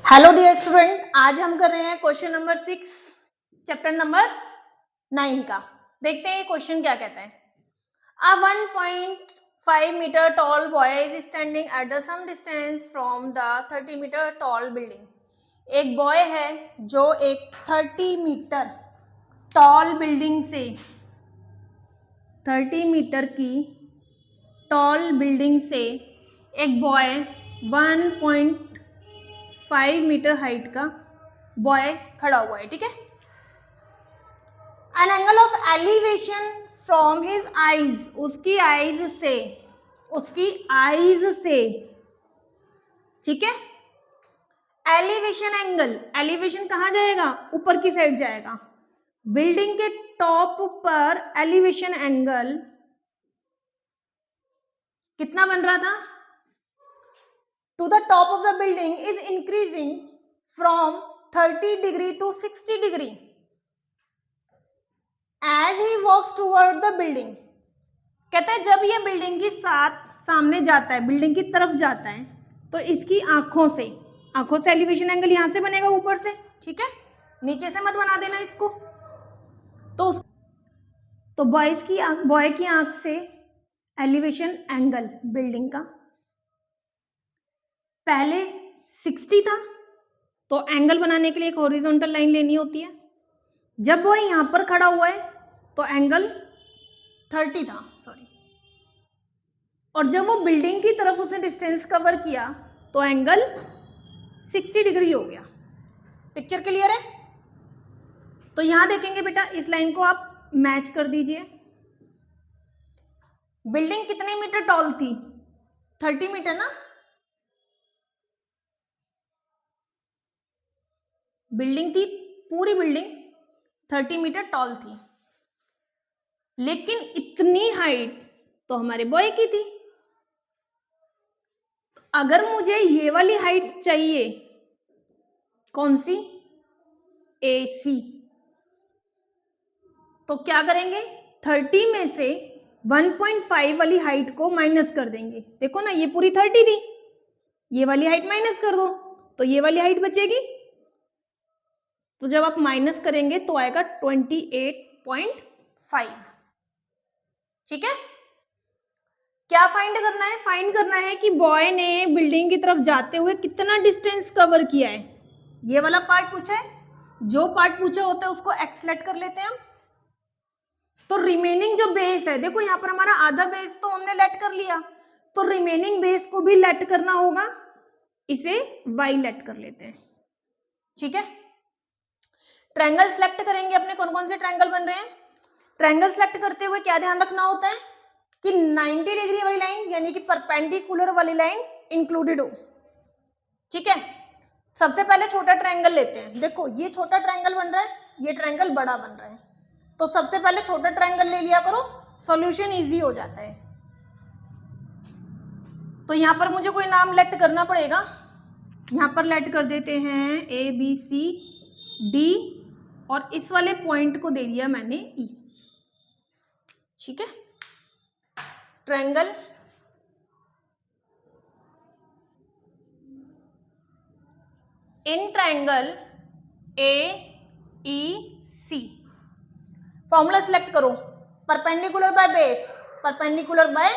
Hello dear student, आज हम कर रहे हैं क्वेश्चन नंबर 6 चैप्टर नंबर 9 का। देखते हैं ये क्वेश्चन क्या कहता है। A 1.5 metre tall boy is standing at the some distance from the 30 metre tall building. एक बॉय है जो एक 30 मीटर टॉल बिल्डिंग से 30 मीटर की टॉल बिल्डिंग से एक बॉय 1.5 मीटर हाइट का बॉय खड़ा हुआ है। ठीक है। An angle of elevation from his eyes, उसकी आईज से, ठीक है। एलिवेशन एंगल, एलिवेशन कहाँ जाएगा? ऊपर की साइड जाएगा। बिल्डिंग के टॉप पर एलिवेशन एंगल कितना बन रहा था? To the top of the building is increasing from 30 degree to 60 degree as he walks toward the building. कहते हैं जब ये बिल्डिंग के साथ सामने जाता है, बिल्डिंग की तरफ जाता है, तो इसकी आंखों से एलिवेशन एंगल यहां से बनेगा ऊपर से। ठीक है, नीचे से मत बना देना इसको। तो बॉय की आंख से एलिवेशन एंगल बिल्डिंग का पहले 60 था, तो एंगल बनाने के लिए एक हॉरिजॉन्टल लाइन लेनी होती है। जब वो यहां पर खड़ा हुआ है तो एंगल 30 था, सॉरी, और जब वो बिल्डिंग की तरफ उसने डिस्टेंस कवर किया तो एंगल 60 डिग्री हो गया। पिक्चर क्लियर है? तो यहां देखेंगे बेटा, इस लाइन को आप मैच कर दीजिए। बिल्डिंग कितने मीटर टॉल थी? 30 मीटर ना। बिल्डिंग थी, पूरी बिल्डिंग 30 मीटर टॉल थी, लेकिन इतनी हाइट तो हमारे बॉय की थी। अगर मुझे ये वाली हाइट चाहिए, कौन सी? AC, तो क्या करेंगे? 30 में से 1.5 वाली हाइट को माइनस कर देंगे। देखो ना, ये पूरी 30 थी, ये वाली हाइट माइनस कर दो तो ये वाली हाइट बचेगी। तो जब आप माइनस करेंगे तो आएगा 28.5। ठीक है। क्या फाइंड करना है? फाइंड करना है कि बॉय ने बिल्डिंग की तरफ जाते हुए कितना डिस्टेंस कवर किया है। ये वाला पार्ट पूछा है, जो पार्ट पूछा होता है उसको एक्स लेट कर लेते हैं हम। तो रिमेनिंग जो बेस है, देखो यहाँ पर हमारा आधा बेस तो हमने लेट कर लिया, तो रिमेनिंग बेस को भी लेट करना होगा, इसे वाई लेट कर लेते हैं। ठीक है। ट्रायंगल सेलेक्ट करेंगे अपने, कौन कौन से ट्रायंगल बन रहे हैं। ट्रायंगल सेलेक्ट करते हुए क्या ध्यान रखना होता है कि 90 डिग्री वाली लाइन यानी कि परपेंडिकुलर वाली लाइन इंक्लूडेड हो। ठीक है। सबसे पहले छोटा ट्रायंगल लेते हैं। देखो ये छोटा ट्रायंगल बन रहा है, ये ट्रायंगल बड़ा बन रहा है, तो सबसे पहले छोटा ट्रायंगल ले लिया करो, सॉल्यूशन इजी हो जाता है। तो यहां पर मुझे कोई नाम लेट करना पड़ेगा। यहां पर लेट कर देते हैं ABCD, और इस वाले पॉइंट को दे दिया मैंने E। ठीक है। Triangle in triangle AEC, formula select करो। Perpendicular by base, perpendicular by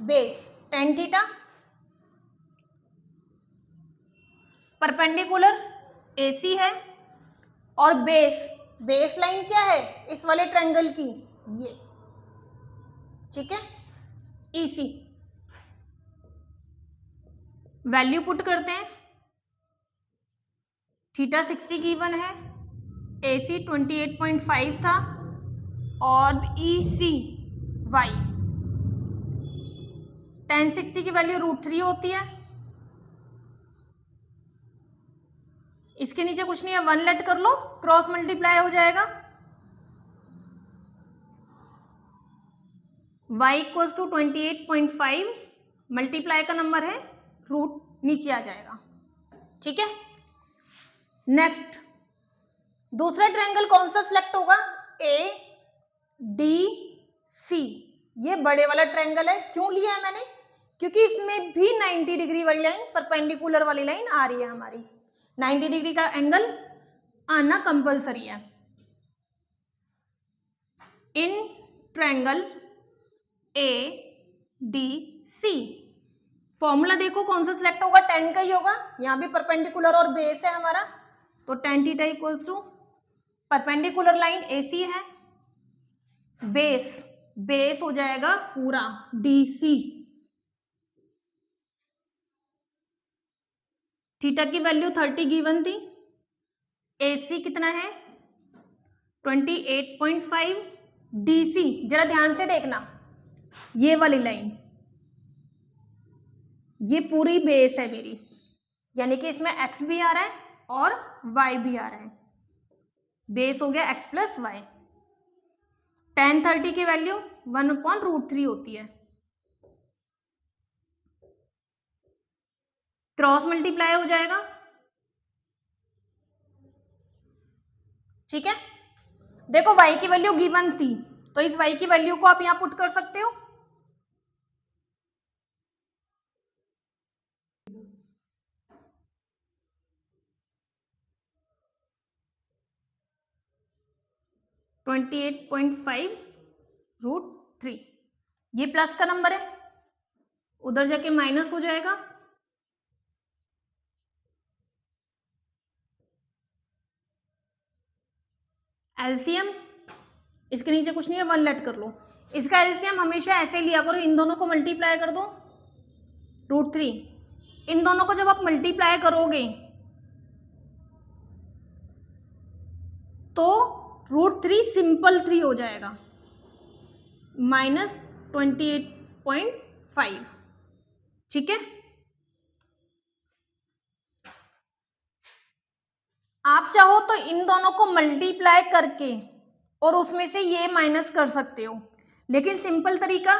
base tan theta, perpendicular AC है, और बेस लाइन क्या है इस वाले ट्रायंगल की? ये। ठीक है। EC वैल्यू पुट करते हैं। थीटा 60 गिवन है, AC 28.5 था, और EC Y tan 60 की वैल्यू √3 होती है। इसके नीचे कुछ नहीं है, 1 लेट कर लो, क्रॉस मल्टीप्लाई हो जाएगा। y इक्वल्स टू 28.5, मल्टीप्लाई का नंबर है, रूट नीचे आ जाएगा। ठीक है। नेक्स्ट दूसरा ट्रायंगल कौन सा सिलेक्ट होगा? ADC, ये बड़े वाला ट्रायंगल है। क्यों लिया है मैंने? क्योंकि इसमें भी 90 डिग्री वाली लाइन, परपेंडिकुलर वाली लाइन आ रही है हमारी। 90 डिग्री का एंगल आना कंपलसरी है। इन ट्रायंगल ADC फॉर्मूला देखो कौन सा सिलेक्ट होगा, tan का ही होगा, यहाँ भी परपेंडिकुलर और बेस है हमारा, तो tan theta equals to perpendicular line AC है, बेस हो जाएगा पूरा DC, थीटा की वैल्यू 30 गिवन थी, AC कितना है 28.5, DC जरा ध्यान से देखना, ये वाली लाइन ये पूरी बेस है मेरी, यानी कि इसमें x भी आ रहा है और y भी आ रहा है, बेस हो गया x प्लस वाई। tan 30 की वैल्यू 1/√3 होती है, क्रॉस मल्टीप्लाई हो जाएगा, ठीक है। देखो y की वैल्यू गिवन थी तो इस y की वैल्यू को आप यहां पुट कर सकते हो, (28.5√3) ये प्लस का नंबर है, उधर जाके माइनस हो जाएगा, एलसीएम इसके नीचे कुछ नहीं है, 1 लेट कर लो, इसका एलसीएम हमेशा ऐसे लिया करो, इन दोनों को मल्टीप्लाई कर दो √3, इन दोनों को जब आप मल्टीप्लाई करोगे तो √3 सिंपल 3 हो जाएगा, -28.5, ठीक है। आप चाहो तो इन दोनों को मल्टीप्लाई करके और उसमें से ये माइनस कर सकते हो, लेकिन सिंपल तरीका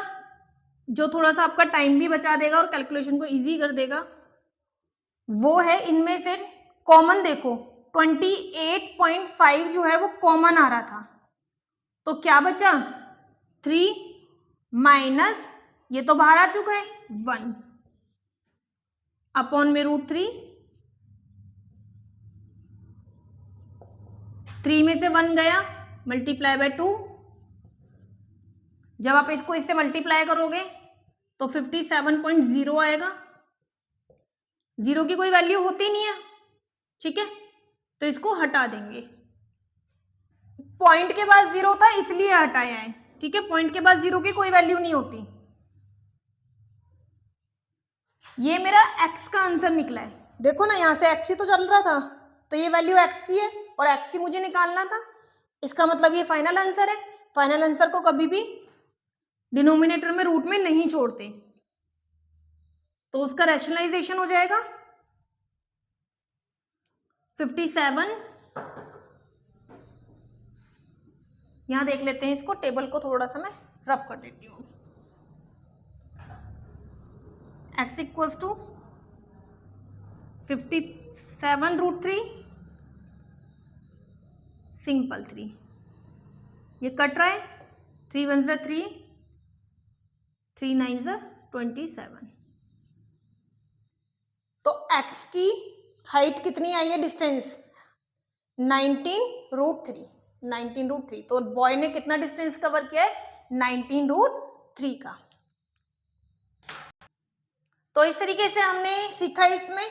जो थोड़ा सा आपका टाइम भी बचा देगा और कैलकुलेशन को इजी कर देगा वो है इनमें से कॉमन देखो, 28.5 जो है वो कॉमन आ रहा था, तो क्या बचा 3 माइनस ये तो बाहर आ चुका है 1 अपॉन में √3, 3 में से 1 गया मल्टीप्लाई बाय 2, जब आप इसको इससे मल्टीप्लाई करोगे तो 57.0 आएगा, 0 की कोई वैल्यू होती नहीं है, ठीक है, तो इसको हटा देंगे, पॉइंट के बाद 0 था इसलिए हटाया है, ठीक है, पॉइंट के बाद 0 की कोई वैल्यू नहीं होती। ये मेरा x का आंसर निकला है, देखो ना यहाँ से x ही तो चल रहा था, तो ये वैल्यू x की है और x ही मुझे निकालना था, इसका मतलब ये फाइनल आंसर है। फाइनल आंसर को कभी भी डिनोमिनेटर में रूट में नहीं छोड़ते, तो उसका रैशनलाइजेशन हो जाएगा 57, यहां देख लेते हैं इसको, टेबल को थोड़ा सा मैं रफ कर देती हूँ, x इक्वल्स टू 57√3 सिंपल 3, ये कट रहा है, 3 1 3, 3 9 27, तो x की हाइट कितनी आई है, डिस्टेंस 19√3, 19√3, तो बॉय ने कितना डिस्टेंस कवर किया है 19√3 का। तो इस तरीके से हमने सीखा इसमें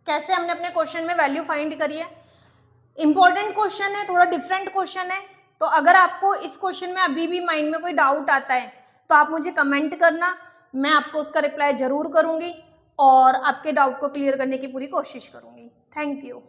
कैसे हमने अपने क्वेश्चन में वैल्यू फाइंड करी है। इंपॉर्टेंट क्वेश्चन है, थोड़ा डिफरेंट क्वेश्चन है, तो अगर आपको इस क्वेश्चन में अभी भी माइंड में कोई डाउट आता है तो आप मुझे कमेंट करना, मैं आपको उसका रिप्लाई जरूर करूंगी और आपके डाउट को क्लियर करने की पूरी कोशिश करूंगी। Thank you.